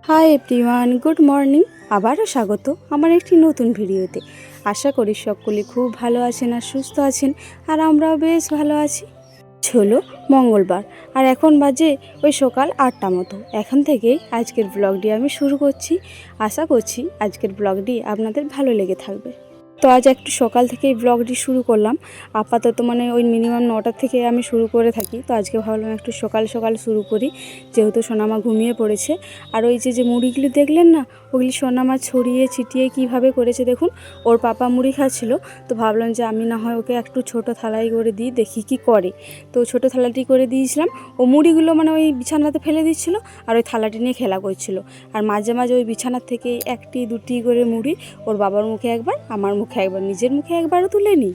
Hi everyone, good morning. আবারও স্বাগত আমার একটি নতুন ভিডিওতে। আশা করি সকলে খুব ভালো আছেন আর সুস্থ আছেন, আর আমরাও বেশ ভালো আছি। হলো মঙ্গলবার, আর এখন বাজে ওই সকাল 8টা মতো। এখন থেকেই আজকের ব্লগটি আমি শুরু করছি। আশা করছি আজকের ব্লগটি আপনাদের ভালো লেগে থাকবে। তো আজ একটু সকাল থেকেই ব্লগটি শুরু করলাম। আপাতত ওই মিনিমাম 9টা থেকে আমি শুরু করে থাকি। তো আজকে ভাবলাম একটু সকাল সকাল শুরু করি, যেহেতু সোনামা ঘুমিয়ে পড়েছে। আর ওই যে মুড়িগুলি দেখলেন না, ওগুলি সোনামা ছড়িয়ে ছিটিয়ে কিভাবে করেছে দেখুন। ওর পাপা মুড়ি খাচ্ছিল, তো ভাবলাম যে আমি না হয় ওকে একটু ছোট থালায় করে দিই, দেখি কি করে। তো ছোট থালাটি করে দিয়েছিলাম। ও মুড়িগুলো ওই বিছানাতে ফেলে দিচ্ছিল, আর ওই থালাটি নিয়ে খেলা করছিল। আর মাঝে মাঝে ওই বিছানার থেকে একটি দুটি করে মুড়ি ওর বাবার মুখে একবার, আমার মুখে একবার, নিজের মুখে একবারও তুলে নিই।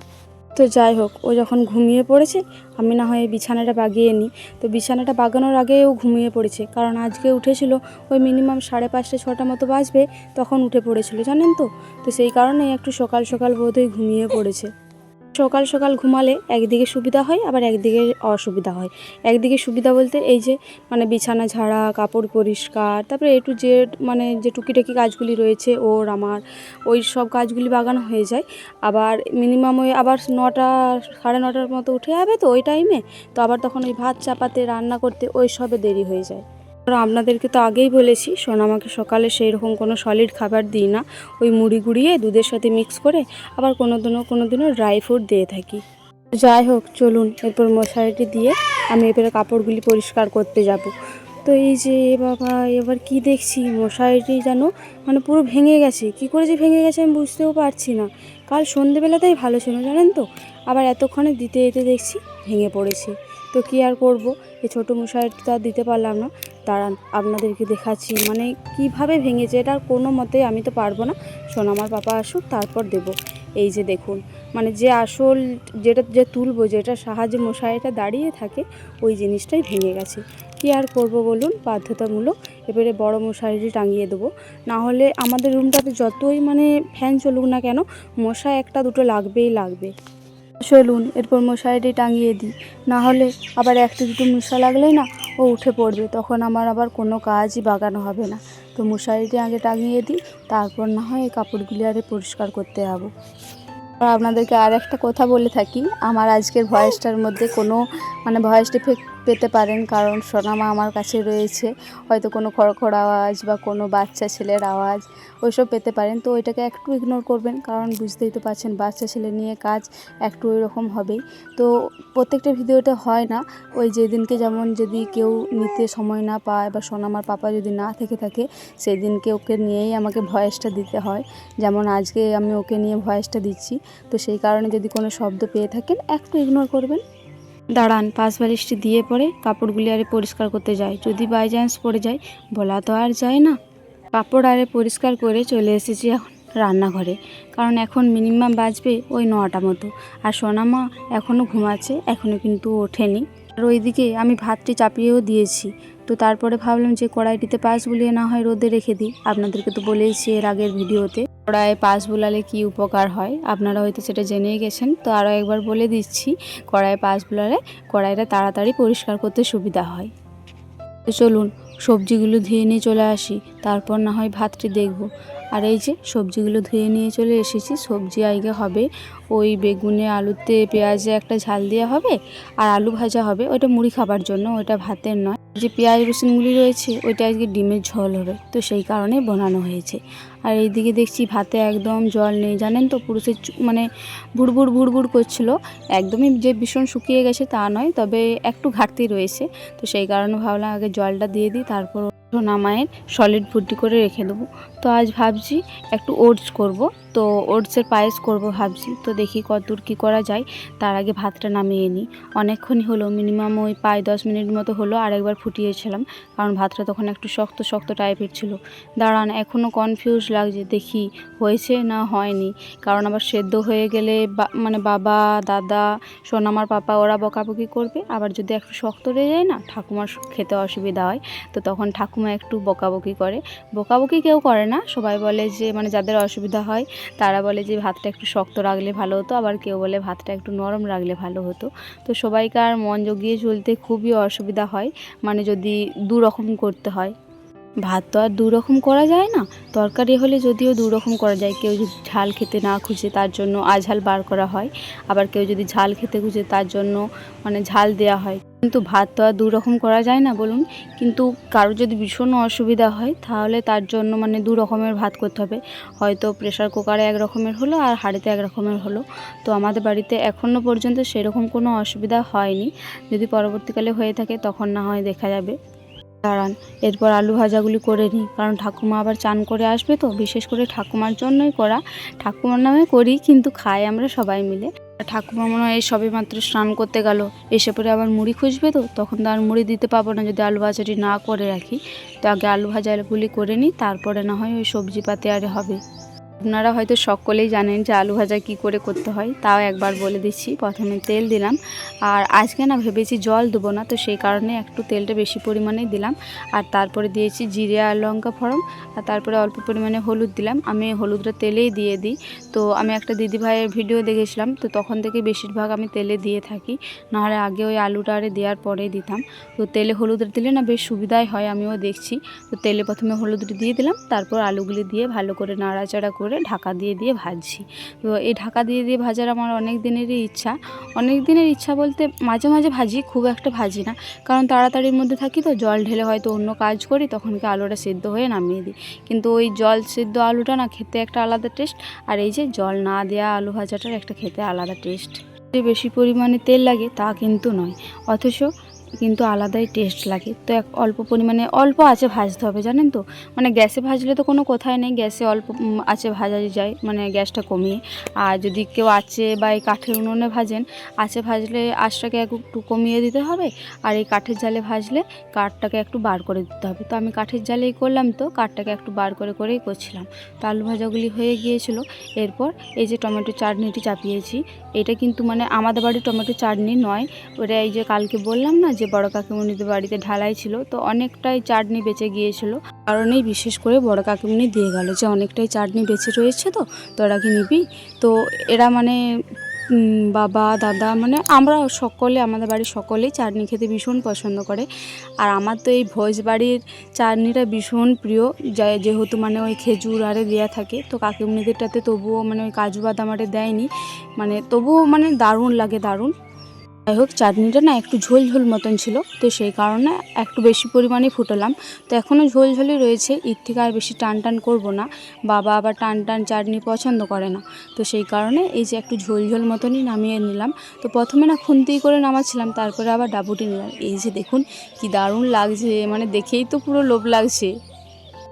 তো যাই হোক, ও যখন ঘুমিয়ে পড়েছে, আমি না হয় বিছানাটা বাগিয়ে নিই। তো বিছানাটা বাগানোর আগে ও ঘুমিয়ে পড়েছে, কারণ আজকে উঠেছিল ওই মিনিমাম 5:30 6টা মতো বাজবে, তখন উঠে পড়েছিল জানেন তো। তো সেই কারণে একটু সকাল সকাল বোধহয় ঘুমিয়ে পড়েছে। সকাল সকাল ঘুমালে একদিকে সুবিধা হয়, আবার একদিকে অসুবিধা হয়। একদিকে সুবিধা বলতে এই যে বিছানা ঝাড়া, কাপড় পরিষ্কার, তারপরে একটু যে টুকিটাকি কাজগুলি রয়েছে ওর আমার, ওই সব কাজগুলি বাগানো হয়ে যায়। আবার মিনিমাম ওই আবার 9টা 9:30 মতো উঠে যাবে, তো ওই টাইমে তো আবার তখন ওই ভাত চাপাতে, রান্না করতে ওই সবে দেরি হয়ে যায়। আপনাদেরকে তো আগেই বলেছি, সোনামাকে সকালে সেই রকম কোনো সলিড খাবার দিই না। ওই মুড়ি গুঁড়িয়ে দুধের সাথে মিক্স করে, আবার কোনো দিনও ড্রাই ফ্রুট দিয়ে থাকি। যাই হোক, চলুন এরপর মশারিটি দিয়ে আমি এবারে কাপড়গুলি পরিষ্কার করতে যাব। তো এই যে বাবা, এবার কি দেখছি, মশারিটি যেন পুরো ভেঙে গেছে। কি করে যে ভেঙে গেছে আমি বুঝতেও পারছি না। কাল সন্ধেবেলাতেই ভালো ছিল জানেন তো, আবার এতক্ষণে দিতে দিতে দেখছি ভেঙে পড়েছে। তো কি আর করব, এই ছোটো মশারিটি তো আর দিতে পারলাম না। দাঁড়ান আপনাদেরকে দেখাচ্ছি কিভাবে ভেঙেছে। এটা কোনো মতেই আমি তো পারবো না, সোনামার পাপা আসুক তারপর দেব। এই যে দেখুন, যে আসল যে তুলবো, যেটার সাহায্যে মশারিটা দাঁড়িয়ে থাকে, ওই জিনিসটাই ভেঙে গেছে। কি আর করব বলুন, বাধ্যতামূলক এবারে বড় মশারিটি টাঙিয়ে দেবো। না হলে আমাদের রুমটাতে যতই ফ্যান চলুক না কেন, মশা একটা দুটো লাগবেই লাগবে। চলুন এরপর মশারিটি টাঙিয়ে দিই, না হলে আবার একটা দুটো মশা লাগলেই না ও উঠে পড়বে, তখন আমার আবার কোনো কাজই বাগানো হবে না। তো মশারিটি আগে টাঙিয়ে দিই, তারপর না হয় এই কাপড়গুলি আরে পরিষ্কার করতে যাবো। আর আপনাদেরকে আর একটা কথা বলে থাকি, আমার আজকের ভয়েসটার মধ্যে কোনো ভয়েস ডিফেক্ট পেতে পারেন, কারণ সোনামা আমার কাছে রয়েছে। হয়তো কোনো খড়খড় আওয়াজ বা কোনো বাচ্চা ছেলের আওয়াজ ওইসব পেতে পারেন, তো ওইটাকে একটু ইগনোর করবেন, কারণ বুঝতেই তো পারছেন বাচ্চা ছেলে নিয়ে কাজ একটু ওই রকম হবেই। তো প্রত্যেকটা ভিডিওতে হয় না, ওই যেদিনকে যেমন যদি কেউ নিতে সময় না পায় বা সোনামার পাপা যদি না থেকে থাকে, সেই দিনকে ওকে নিয়েই আমাকে ভয়েসটা দিতে হয়। যেমন আজকে আমি ওকে নিয়ে ভয়েসটা দিচ্ছি, তো সেই কারণে যদি কোনো শব্দ পেয়ে থাকেন একটু ইগনোর করবেন। দাঁড়ান, পাশ বালিশটি দিয়ে পরে কাপড়গুলি আরে পরিষ্কার করতে যাই, যদি বাই চান্স পড়ে যায়, বলা তো আর যায় না। কাপড় আরে পরিষ্কার করে চলে এসেছি এখন রান্নাঘরে, কারণ এখন মিনিমাম বাজবে ওই 9টা মতো, আর সোনামা এখনও ঘুমাচ্ছে, এখনও কিন্তু ওঠেনি। আর ওইদিকে আমি ভাতটি চাপিয়েও দিয়েছি। তো তারপরে ভাবলাম যে কড়াইটিতে পাশ বুলিয়ে না হয় রোদে রেখে দিই। আপনাদেরকে তো বলেইছি এর আগের ভিডিওতে কড়াইয়ে পাশ বুলালে কী উপকার হয়, আপনারা হয়তো সেটা জেনেই গেছেন, তো আরও একবার বলে দিচ্ছি। কড়াইয়ে পাশ বুলালে কড়াইটা তাড়াতাড়ি পরিষ্কার করতে সুবিধা হয়। তো চলুন সবজিগুলো ধুয়ে নিয়ে চলে আসি, তারপর না হয় ভাতটি দেখব। আর এই যে সবজিগুলো ধুয়ে নিয়ে চলে এসেছি। সবজি আজকে হবে ওই বেগুনে আলুতে পেঁয়াজে একটা ঝাল দেওয়া হবে, আর আলু ভাজা হবে, ওইটা মুড়ি খাবার জন্য, ওইটা ভাতের নয়। যে পেঁয়াজ রসুনগুলি রয়েছে ওইটা আজকে ডিমের ঝোল হবে, তো সেই কারণে বানানো হয়েছে। আর এইদিকে দেখছি ভাতে একদম জল নেই জানেন তো, পুরুষের বুড়বুড় বুড়বুড় করছিল। একদমই যে ভীষণ শুকিয়ে গেছে তা নয়, তবে একটু ঘাটতি রয়েছে। তো সেই কারণে ভাবলাম আগে জলটা দিয়ে দিই, তারপর সোনামায়ের সলিড ভর্তি করে রেখে দেবো। তো আজ ভাবছি একটু ওটস করব, তো ওটসের পায়েস করব ভাবছি। তো দেখি কতদূর কী করা যায়, তার আগে ভাতটা নামিয়ে নিই। অনেকক্ষণই হলো, মিনিমাম ওই 5-10 মিনিট মতো হলো, আরেকবার ফুটিয়েছিলাম, কারণ ভাতটা তখন একটু শক্ত শক্ত টাইপের ছিল। দাঁড়ান, এখনও কনফিউজ লাগছে, দেখি হয়েছে না হয়নি, কারণ আবার সেদ্ধ হয়ে গেলে বাবা, দাদা, সোনামার পাপা ওরা বকাবকি করবে। আবার যদি একটু শক্ত রয়ে যায় না, ঠাকুমার খেতে অসুবিধা হয়, তো তখন ঠাকুমা একটু বকাবকি করে। বকাবকি কেউ করে না, সবাই বলে যে যাদের অসুবিধা হয় তারা বলে যে ভাতটা একটু শক্ত রাখলে ভালো হতো, আবার কেউ বলে ভাতটা একটু নরম রাখলে ভালো হতো। তো সবাইকার মন জগিয়ে চলতে খুবই অসুবিধা হয়, যদি দু রকম করতে হয়। ভাত তো আর দু রকম করা যায় না, তরকারি হলে যদিও দু রকম করা যায়। কেউ যদি ঝাল খেতে না খুঁজে তার জন্য আঝাল বার করা হয়, আবার কেউ যদি ঝাল খেতে খুঁজে তার জন্য মানে ঝাল দেওয়া হয়। কিন্তু ভাত তো আর দু রকম করা যায় না বলুন। কিন্তু কারো যদি ভীষণ অসুবিধা হয় তাহলে তার জন্য মানে দু রকমের ভাত করতে হবে। হয়তো প্রেশার কুকারে এক রকমের হলো আর হাঁড়িতে এক রকমের হলো। তো আমাদের বাড়িতে এখনও পর্যন্ত সেরকম কোনো অসুবিধা হয়নি। যদি পরবর্তীকালে হয়ে থাকে তখন না হয় দেখা যাবে। দাঁড়ান, এরপর আলু ভাজাগুলি করে নিই, কারণ ঠাকুমা আবার চান করে আসবে, তো বিশেষ করে ঠাকুমার জন্যই করা। ঠাকুমার নামে করি, কিন্তু খাই আমরা সবাই মিলে। ঠাকুমা মনে হয় এই সবে মাত্র স্নান করতে গেল, এসে পরে আবার মুড়ি খুঁজবে, তো তখন তো আর মুড়ি দিতে পারবো না যদি আলু ভাজাটি না করে রাখি। তো আগে আলু ভাজাগুলি করে নিই, তারপরে না হয় ওই সবজি পাতে আর হবে। আপনারা হয়তো সকলেই জানেন যে আলু ভাজা কী করে করতে হয়, তাও একবার বলে দিচ্ছি। প্রথমে তেল দিলাম, আর আজকে না ভেবেছি জল দেবো না, তো সেই কারণে একটু তেলটা বেশি পরিমাণেই দিলাম। আর তারপরে দিয়েছি জিরে আর লঙ্কা ফোড়ন, আর তারপরে অল্প পরিমাণে হলুদ দিলাম। আমি হলুদটা তেলেই দিয়ে দিই। তো আমি একটা দিদিভাইয়ের ভিডিও দেখেছিলাম, তো তখন থেকে বেশিরভাগ আমি তেলে দিয়ে থাকি, নাহলে আগে ওই আলুটা আরে দেওয়ার পরেই দিতাম। তো তেলে হলুদ দিলে না বেশ সুবিধাই হয়, আমিও দেখছি। তো তেলে প্রথমে হলুদটা দিয়ে দিলাম, তারপর আলুগুলি দিয়ে ভালো করে নাড়াচাড়া করে ঢাকা দিয়ে ভাজছি। তো এই ঢাকা দিয়ে ভাজার আমার অনেক দিনেরই ইচ্ছা। অনেক দিনের ইচ্ছা বলতে মাঝে মাঝে ভাজি, খুব একটা ভাজি না, কারণ তাড়াতাড়ির মধ্যে থাকি, তো জল ঢেলে হয়তো অন্য কাজ করি, তখনকে আলুটা সিদ্ধ হয়ে নামিয়ে দিই। কিন্তু ওই জল সিদ্ধ আলুটা না খেতে একটা আলাদা টেস্ট, আর এই যে জল না দেওয়া আলু ভাজাটার একটা খেতে আলাদা টেস্ট। বেশি পরিমাণে তেল লাগে তা কিন্তু নয়, অথচ কিন্তু আলাদাই টেস্ট লাগে। তো অল্প পরিমাণে অল্প আঁচে ভাজতে হবে, জানেন তো। মানে গ্যাসে ভাজলে তো কোনো কথাই নেই, গ্যাসে অল্প আঁচে ভাজা যায়, মানে গ্যাসটা কমিয়ে। আর যদি কেউ আঁচে বা এই কাঠের উনুনে ভাজেন, আঁচে ভাজলে আঁচটাকে একটু কমিয়ে দিতে হবে, আর এই কাঠের জালে ভাজলে কাঠটাকে একটু বার করে দিতে হবে। তো আমি কাঠের জালেই করলাম, তো কাঠটাকে একটু বার করেই করছিলাম। তো আলু ভাজাগুলি হয়ে গিয়েছিল। এরপর এই যে টমেটো চাটনিটি চাপিয়েছি, এটা কিন্তু মানে আমাদের বাড়ির টমেটো চাটনি নয়, ওটা এই যে কালকে বললাম না যে বড় কাকিমণিদের বাড়িতে ঢালাই ছিল, তো অনেকটাই চাটনি বেঁচে গিয়েছিল। কারণেই বিশেষ করে বড় কাকিমণি দিয়ে গেল যে অনেকটাই চাটনি বেঁচে রয়েছে, তো তোরা কি নিবি। তো এরা মানে বাবা দাদা মানে আমরা সকলে, আমাদের বাড়ির সকলেই চাটনি খেতে ভীষণ পছন্দ করে। আর আমার তো এই ভোজ বাড়ির চাটনিটা ভীষণ প্রিয়, যেহেতু মানে ওই খেজুর আরে দেওয়া থাকে। তো কাকিমণিদেরটাতে তবুও মানে ওই কাজু বাদাম আরে দেয়নি, মানে তবুও মানে দারুণ লাগে, দারুণ। যাই হোক, চাটনিটা না একটু ঝোল ঝোল মতন ছিল, তো সেই কারণে একটু বেশি পরিমাণে ফুটালাম। তো এখনও ঝোল ঝোলই রয়েছে, এর থেকে আর বেশি টান টান করবো না। বাবা আবার টান টান চাটনি পছন্দ করে না, তো সেই কারণে এই যে একটু ঝোল ঝোল মতনই নামিয়ে নিলাম। তো প্রথমে না খুন্তি করে নামাচ্ছিলাম, তারপরে আবার ডাবুটি নিলাম। এই যে দেখুন কি দারুণ লাগছে, মানে দেখেই তো পুরো লোভ লাগছে।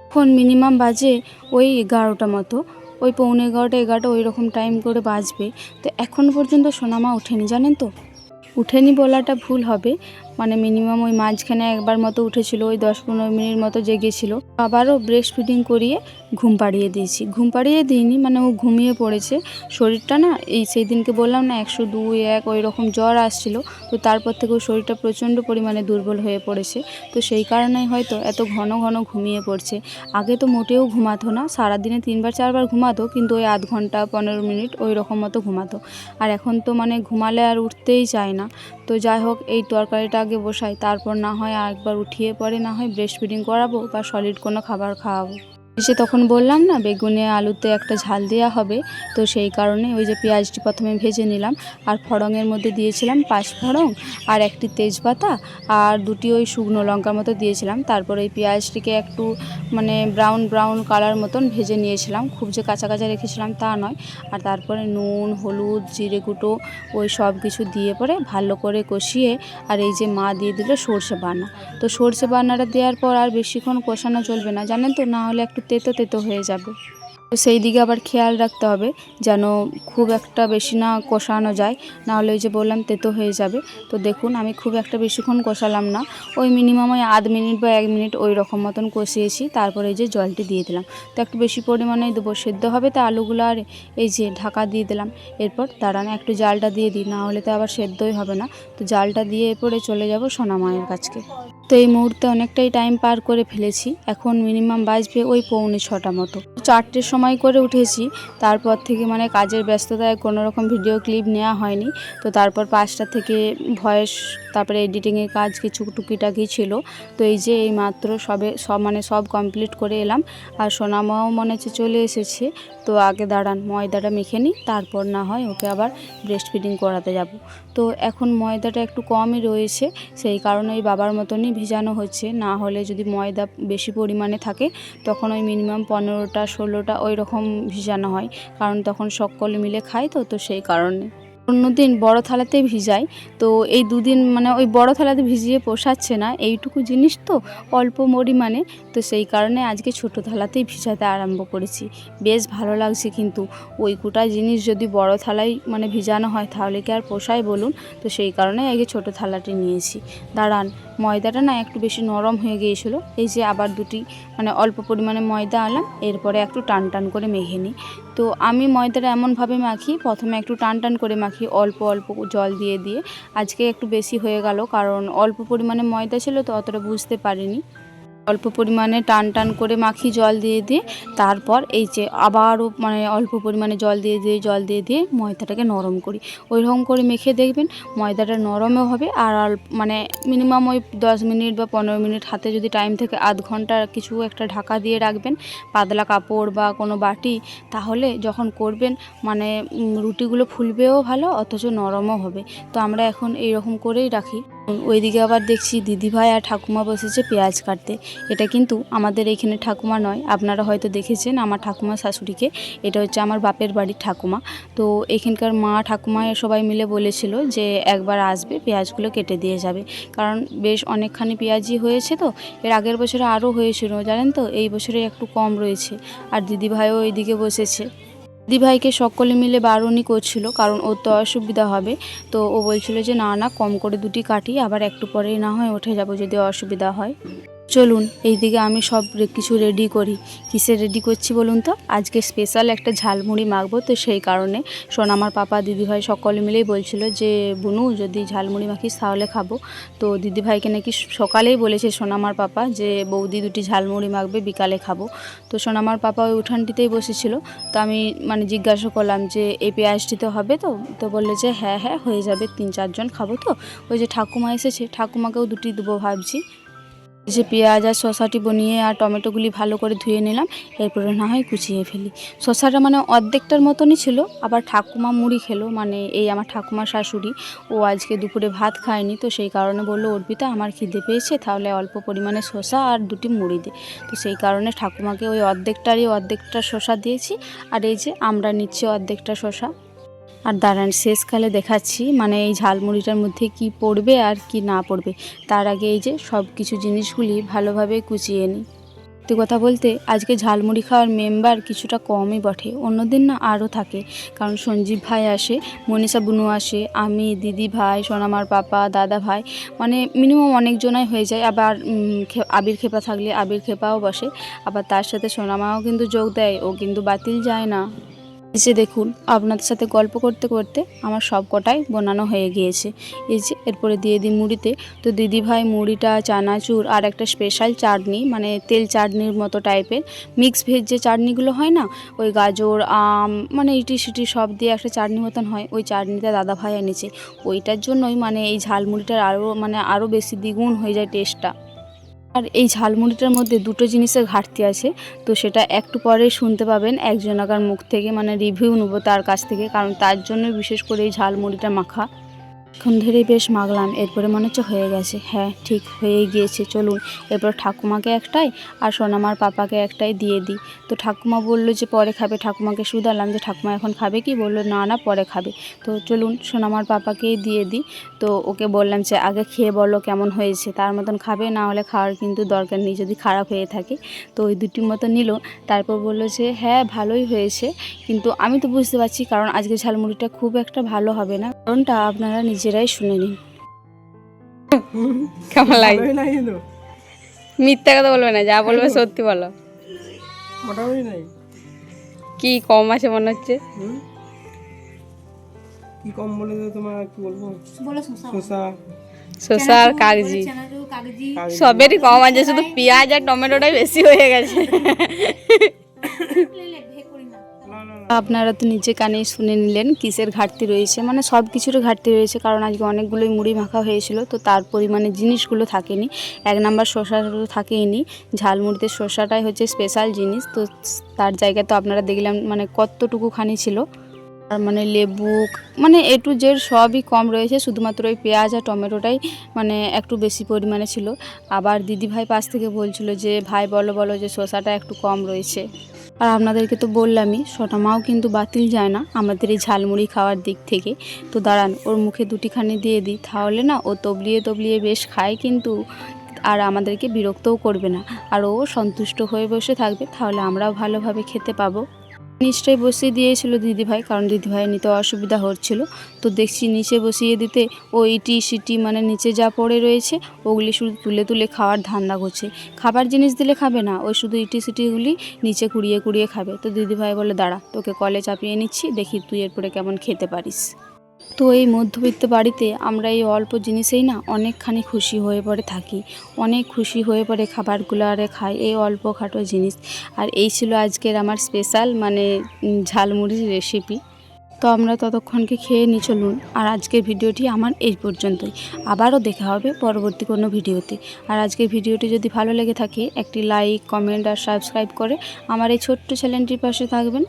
এখন মিনিমাম বাজে ওই 11টা মতো, ওই পৌনে 11টা ওই রকম টাইম করে বাজবে। তো এখন পর্যন্ত সোনামা ওঠেনি, জানেন তো। উঠেনি বলাটা ভুল হবে, মানে মিনিমাম ওই মাঝখানে একবার মতো উঠেছিল, ওই 10-15 মিনিট মতো জেগেছিল। আবারও ব্রেস্ট ফিডিং করিয়ে ঘুম পাড়িয়ে দিয়েছি। ঘুম পাড়িয়ে দিইনি, মানে ও ঘুমিয়ে পড়েছে। শরীরটা না এই সেই দিনকে বললাম না 102, 1 ওই রকম জ্বর আসছিল, তো তারপর থেকে ওর শরীরটা প্রচণ্ড পরিমাণে দুর্বল হয়ে পড়েছে। তো সেই কারণেই হয়তো এত ঘন ঘন ঘুমিয়ে পড়ছে। আগে তো মোটেও ঘুমাতো না, সারাদিনে 3-4বার ঘুমাতো, কিন্তু ওই আধ ঘন্টা 15 মিনিট ওই রকম মতো ঘুমাতো। আর এখন তো মানে ঘুমালে আর উঠতেই চায় না। তো যাই হোক, এই তরকারিটা আগে বসাই, তারপর না হয় আরেকবার উঠিয়ে পরে না হয় ব্রেস্ট ফিডিং করাবো বা সলিড কোনো খাবার খাওয়াবো। এসে তখন বললাম না বেগুনে আলুতে একটা ঝাল দেওয়া হবে, তো সেই কারণে ওই যে পেঁয়াজটি প্রথমে ভেজে নিলাম, আর ফড়ংয়ের মধ্যে দিয়েছিলাম 5 ফড়ং আর একটি তেজপাতা আর 2টি ওই শুকনো লঙ্কার মতো দিয়েছিলাম। তারপর এই পেঁয়াজটিকে একটু মানে ব্রাউন ব্রাউন কালার মতন ভেজে নিয়েছিলাম, খুব যে কাঁচা কাঁচা রেখেছিলাম তা নয়। আর তারপরে নুন, হলুদ, জিরে গুঁটো ওই সব কিছু দিয়ে পরে ভালো করে কষিয়ে, আর এই যে মা দিয়ে দিল সর্ষে বাটা। তো সর্ষে বাটাটা দেওয়ার পর আর বেশিক্ষণ কষানো চলবে না, জানেন তো, না হলে একটু তেতো তেতো হয়ে যাবে। তো সেই দিকে আবার খেয়াল রাখতে হবে যেন খুব একটা বেশি না কষানো যায়, না হলে ওই যে বললাম তেতো হয়ে যাবে। তো দেখুন আমি খুব একটা বেশিক্ষণ কষালাম না, ওই মিনিমাম ওই আধ মিনিট বা 1 মিনিট ওই রকম মতন কষিয়েছি। তারপরে এই যে জলটি দিয়ে দিলাম, তো একটু বেশি পরিমাণেই দেবো, সেদ্ধ হবে তো আলুগুলো। আর এই যে ঢাকা দিয়ে দিলাম। এরপর দাঁড়ানো একটু জালটা দিয়ে দিই, না হলে তো আবার সেদ্ধই হবে না। তো জালটা দিয়ে এরপরে চলে যাব সোনা মায়ের কাছকে। তো এই মুহূর্তে অনেকটাই টাইম পার করে ফেলেছি, এখন মিনিমাম বাজবে ওই 5:45 মতো। 4টের সময় করে উঠেছি, তারপর থেকে মানে কাজের ব্যস্ততায় কোনো রকম ভিডিও ক্লিপ নেওয়া হয়নি। তো তারপর 5টা থেকে ভয়েস তারপরে এডিটিংয়ের কাজ কিছু টুকিটাকি ছিল। তো এই যে এই মাত্র সব কমপ্লিট করে এলাম। আর সোনামাও মনে হচ্ছে চলে এসেছে। তো আগে দাঁড়ান ময়দাটা মেখে নিই, তারপর না হয় ওকে আবার ব্রেস্ট ফিডিং করাতে যাব। তো এখন ময়দাটা একটু কমই রয়েছে, সেই কারণে ওই বাবার মতনই ভিজানো হচ্ছে। না হলে যদি ময়দা বেশি পরিমাণে থাকে তখন ওই মিনিমাম 15টা 16টা ওই রকম ভিজানো হয়, কারণ তখন সকলে মিলে খায়। তো সেই কারণে অন্যদিন বড় থালাতেই ভিজাই। তো এই দুদিন মানে ওই বড় থালাতে ভিজিয়ে পোষাচ্ছে না, এইটুকু জিনিস তো অল্প পরিমাণে, তো সেই কারণে আজকে ছোট থালাতেই ভিজাতে আরম্ভ করেছি। বেশ ভালো লাগছে, কিন্তু ওই কোটা জিনিস যদি বড় থালায় মানে ভিজানো হয় তাহলে কি আর পোষায় বলুন। তো সেই কারণে আগে ছোট থালাটি নিয়েছি। দাঁড়ান, ময়দাটা না একটু বেশি নরম হয়ে গিয়েছিল, এই যে আবার দুটি মানে অল্প পরিমাণে ময়দা আনলাম, এরপরে একটু টান টান করে মেখে নিই। তো আমি ময়দাটা এমনভাবে মাখি, প্রথমে একটু টান টান করে মাখি অল্প অল্প জল দিয়ে। আজকে একটু বেশি হয়ে গেল, কারণ অল্প পরিমাণে ময়দা ছিল তো অতটা বুঝতে পারিনি। অল্প পরিমাণে টান টান করে মাখি জল দিয়ে তারপর এই যে আবারও মানে অল্প পরিমাণে জল দিয়ে ময়দাটাকে নরম করি। ওইরকম করে মেখে দেখবেন ময়দাটা নরমও হবে। আর মানে মিনিমাম ওই 10 মিনিট বা 15 মিনিট, হাতে যদি টাইম থেকে আধ ঘন্টা কিছু একটা ঢাকা দিয়ে রাখবেন, পাতলা কাপড় বা কোনো বাটি, তাহলে যখন করবেন মানে রুটিগুলো ফুলবেও ভালো, অথচ নরমও হবে। তো আমরা এখন এইরকম করেই রাখি। ওইদিকে আবার দেখছি দিদিভাই আর ঠাকুমা বসেছে পেঁয়াজ কাটতে। এটা কিন্তু আমাদের এইখানে ঠাকুমা নয়, আপনারা হয়তো দেখেছেন আমার ঠাকুমা শাশুড়িকে। এটা হচ্ছে আমার বাপের বাড়ির ঠাকুমা। তো এখানকার মা ঠাকুমা সবাই মিলে বলেছিল যে একবার আসবে, পেঁয়াজগুলো কেটে দিয়ে যাবে, কারণ বেশ অনেকখানি পেঁয়াজই হয়েছে। তো এর আগের বছরে আরও হয়েছিল জানেন তো, এই বছরে একটু কম রয়েছে। আর দিদিভাইও এইদিকে বসেছে। দিদিভাইকে সকলে মিলে বারণই করছিল, কারণ ওর তো অসুবিধা হবে। তো ও বলছিল যে না কম করে দুটি কাটি, আবার একটু পরেই না হয় উঠে যাব যদি অসুবিধা হয়। চলুন এইদিকে আমি সব কিছু রেডি করি। কিসে রেডি করছি বলুন তো? আজকে স্পেশাল একটা ঝালমুড়ি মাখবো, তো সেই কারণে আমার পাপা দিদিভাই সকলে মিলেই বলছিল যে বুনু যদি ঝালমুড়ি মাখিস তাহলে খাবো। তো দিদিভাইকে নাকি সকালেই বলেছে সোনামার পাপা যে বৌদি দুটি ঝালমুড়ি মাখবে, বিকালে খাবো। তো সোনামার পাপা ওই উঠানটিতেই বসেছিল। তো আমি মানে জিজ্ঞাসা করলাম যে এই পেঁয়াজটিতে হবে তো? তো বললে যে হ্যাঁ হয়ে যাবে, 3-4 জন খাবো। তো ওই যে ঠাকুমা এসেছে, ঠাকুমাকেও দুটি দেবো ভাবছি। যে পেঁয়াজ আর শসাটি বনিয়ে আর টমেটোগুলি ভালো করে ধুয়ে নিলাম, এরপরে না হয় কুচিয়ে ফেলি। শসাটা মানে অর্ধেকটার মতনই ছিল। আবার ঠাকুমা মুড়ি খেলো, মানে এই আমার ঠাকুমার শাশুড়ি, ও আজকে দুপুরে ভাত খায়নি। তো সেই কারণে বললো অর্পিতা আমার খিদে পেয়েছে, তাহলে অল্প পরিমাণে শসা আর দুটি মুড়ি দে। তো সেই কারণে ঠাকুমাকে ওই অর্ধেকটা শসা দিয়েছি। আর এই যে আমরা নিচ্ছি অর্ধেকটা শসা। আর দাঁড়ান শেষকালে দেখাচ্ছি মানে এই ঝালমুড়িটার মধ্যে কি পড়বে আর কি না পড়বে। তার আগে এই যে সব কিছু জিনিসগুলি ভালোভাবে কুচিয়ে নিই। সত্যি কথা বলতে আজকে ঝালমুড়ি খাওয়ার মেম্বার কিছুটা কমই বটে, অন্যদিন না আরও থাকে। কারণ সঞ্জীব ভাই আসে, মনীষা বুনু আসে, আমি, দিদি ভাই, সোনামার পাপা, দাদা ভাই, মানে মিনিমাম অনেকজনাই হয়ে যায়। আবার আবির খেপা থাকলে আবির খেপাও বসে। আবার তার সাথে সোনামাও কিন্তু যোগ দেয়, ও কিন্তু বাতিল যায় না। এই যে দেখুন আপনাদের সাথে গল্প করতে করতে আমার সব কটাই বানানো হয়ে গিয়েছে। এই যে এরপরে দিয়ে দিই মুড়িতে। তো দিদিভাই মুড়িটা, চানাচুর আর একটা স্পেশাল চাটনি, মানে তেল চাটনির মতো টাইপের মিক্স ভেজ যে চাটনিগুলো হয় না, ওই গাজর আম মানে ইটি সিটি সব দিয়ে একটা চাটনি মতন হয়, ওই চাটনিটা দাদাভাই এনেছে। ওইটার জন্যই মানে এই ঝালমুড়িটার আরও বেশি দ্বিগুণ হয়ে যায় টেস্টটা। আর এই ঝালমুড়িটার মধ্যে দুটো জিনিসের ঘাটতি আছে, তো সেটা একটু পরে শুনতে পাবেন একজনাকার মুখ থেকে, মানে রিভিউ নেব তার কাছ থেকে, কারণ তার জন্য বিশেষ করে এই ঝালমুড়িটা মাখা। এখন ধরেই বেশ মাখলাম, এরপরে মনে হচ্ছে হয়ে গেছে। হ্যাঁ ঠিক হয়ে গিয়েছে। চলুন এরপর ঠাকুমাকে একটাই আর সোনামার পাপাকে একটাই দিয়ে দিই। তো ঠাকুমা বললো যে পরে খাবে, ঠাকুমাকে শুধালাম যে ঠাকুমা এখন খাবে কি, বললো না পরে খাবে। তো চলুন সোনামার পাপাকেই দিয়ে দিই। তো ওকে বললাম যে আগে খেয়ে বলো কেমন হয়েছে, তার মতন খাবে, না হলে খাওয়ার কিন্তু দরকার নেই যদি খারাপ হয়ে থাকে। তো ওই দুটির মতো নিল, তারপর বললো যে হ্যাঁ ভালোই হয়েছে, কিন্তু আমি তো বুঝতে পারছি কারণ আজকে ঝালমুড়িটা খুব একটা ভালো হবে না, কারণটা আপনারা নিজেরাই শুনে নিন। কেমন লাগে? মিথ্যা কথা বলবে না, যা বলবে সত্যি বলো। কি কম আছে মনে হচ্ছে? কি কম বলে তোমার কি বলবো, শসা শসা আর কাগজি সবেরই কম আছে, শুধু পেঁয়াজ আর টমেটোটাই বেশি হয়ে গেছে। না আপনারা তো নিচে কানেই শুনে নিলেন কিসের ঘাটতি রয়েছে, মানে সব কিছুরই ঘাটতি রয়েছে। কারণ আজকে অনেকগুলোই মুড়ি মাখা হয়েছিল, তো তার পরিমাণে জিনিসগুলো থাকেনি। 1 নাম্বার শসাটা তো থাকেইনি, ঝালমুড়িতে শসাটাই হচ্ছে স্পেশাল জিনিস। তো তার জায়গায় তো আপনারা দেখলাম মানে কতটুকু খানি ছিল। আর মানে লেবু মানে A to Z সবই কম রয়েছে, শুধুমাত্র ওই পেঁয়াজ আর টমেটোটাই মানে একটু বেশি পরিমাণে ছিল। আবার দিদিভাই পাশ থেকে বলছিল যে ভাই বলো বলো যে শসাটা একটু কম রয়েছে। আর আপনাদেরকে তো বললামই শটামাও কিন্তু বাতিল যায় না আমাদের এই ঝালমুড়ি খাওয়ার দিক থেকে। তো দাঁড়ান ওর মুখে দুটিখানি দিয়ে দিই, তাহলে না ও তবলিয়ে তবলিয়ে বেশ খায় কিন্তু, আর আমাদেরকে বিরক্তও করবে না, আর ও সন্তুষ্ট হয়ে বসে থাকবে, তাহলে আমরাও ভালোভাবে খেতে পাবো। নিচটাই বসিয়ে দিয়েছিল দিদিভাই, কারণ দিদিভাইয়ের নিতে অসুবিধা হচ্ছিল। তো দেখছি নিচে বসিয়ে দিতে ও ইটি সিটি মানে নিচে যা পড়ে রয়েছে ওগুলি শুধু তুলে তুলে খাওয়ার ধান্দা করছে। খাবার জিনিস দিলে খাবে না, ওই শুধু ইটি সিটিগুলি নিচে কুড়িয়ে কুড়িয়ে খাবে। তো দিদিভাই বলে দাঁড়া তোকে কলে চাপিয়ে নিচ্ছি, দেখি তুই এরপরে কেমন খেতে পারিস। তো এই মধ্যবিত্ত বাড়িতে আমরা এই অল্প জিনিসেই না অনেকখানি খুশি হয়ে পড়ে থাকি, অনেক খুশি হয়ে পড়ে খাবারগুলো আরে খাই এই অল্প খাটো জিনিস। আর এই ছিল আজকের আমার স্পেশাল মানে ঝালমুড়ির রেসিপি। তো আমরা ততক্ষণকে খেয়ে নিই চলুন। আর আজকের ভিডিওটি আমার এই পর্যন্তই, আবারও দেখা হবে পরবর্তী কোনো ভিডিওতে। আর আজকের ভিডিওটি যদি ভালো লেগে থাকে একটি লাইক কমেন্ট আর সাবস্ক্রাইব করে আমার এই ছোট্ট চ্যানেলটির পাশে থাকবেন।